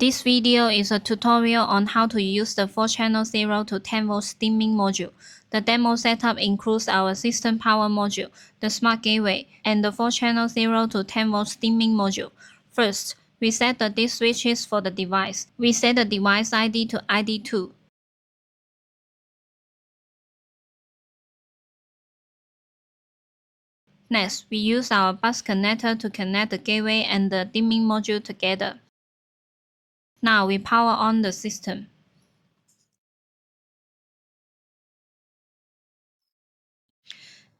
This video is a tutorial on how to use the 4-channel 0-10V steaming module. The demo setup includes our system power module, the smart gateway, and the 4-channel 0-10V steaming module. First, we set the disk switches for the device. We set the device ID to ID2. Next, we use our bus connector to connect the gateway and the dimming module together. Now we power on the system.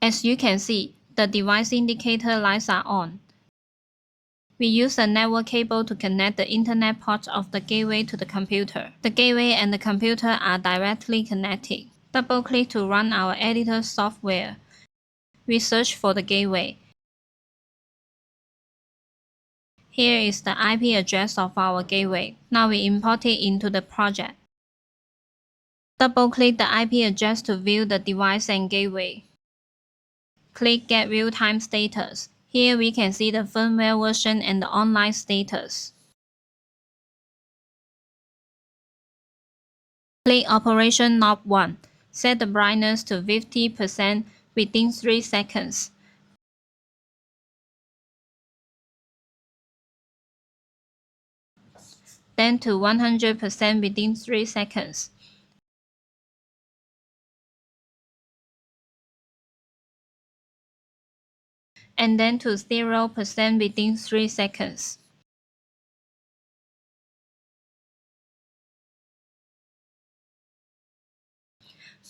As you can see, the device indicator lights are on. We use a network cable to connect the Internet port of the gateway to the computer. The gateway and the computer are directly connected. Double-click to run our editor software. We search for the gateway. Here is the IP address of our gateway. Now we import it into the project. Double-click the IP address to view the device and gateway. Click Get Real-Time Status. Here we can see the firmware version and the online status. Click Operation Knob 1. Set the brightness to 50% within 3 seconds. Then to 100% within 3 seconds. And then to 0% within 3 seconds.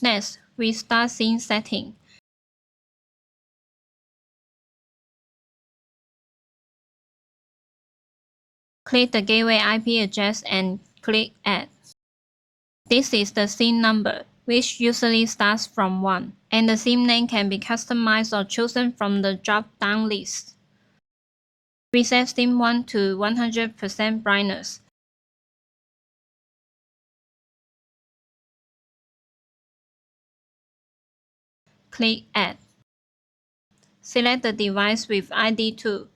Next, we start scene setting. Click the gateway IP address and click Add. This is the scene number, which usually starts from 1, and the scene name can be customized or chosen from the drop-down list. We set scene 1 to 100% brightness. Click Add. Select the device with ID2.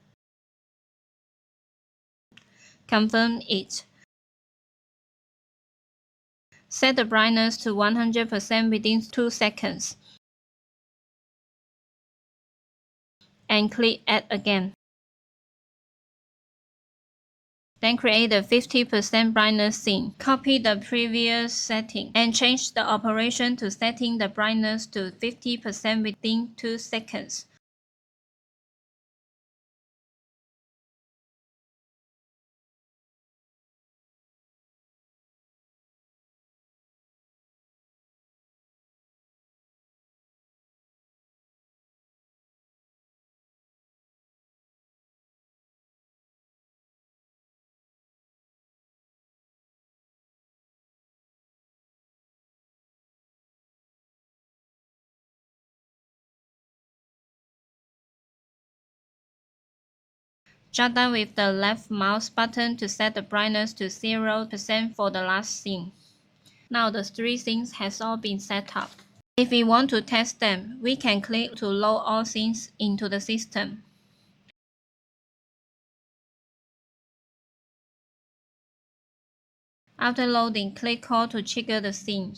Confirm it. Set the brightness to 100% within 2 seconds. And click Add again. Then create a 50% brightness scene. Copy the previous setting and change the operation to setting the brightness to 50% within 2 seconds. Jot down with the left mouse button to set the brightness to 0% for the last scene. Now the 3 scenes has all been set up. If we want to test them, we can click to load all scenes into the system. After loading, click Call to trigger the scene.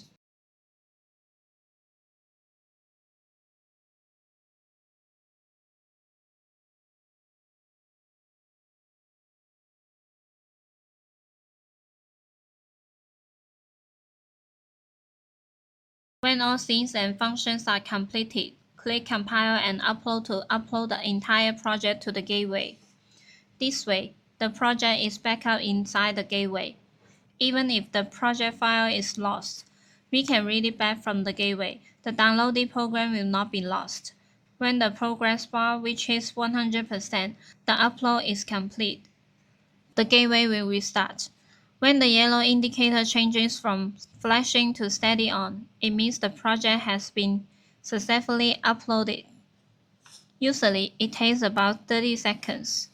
When all scenes and functions are completed, click Compile and Upload to upload the entire project to the gateway. This way, the project is backed up inside the gateway. Even if the project file is lost, we can read it back from the gateway. The downloaded program will not be lost. When the progress bar reaches 100%, the upload is complete. The gateway will restart. When the yellow indicator changes from flashing to steady on, it means the project has been successfully uploaded. Usually, it takes about 30 seconds.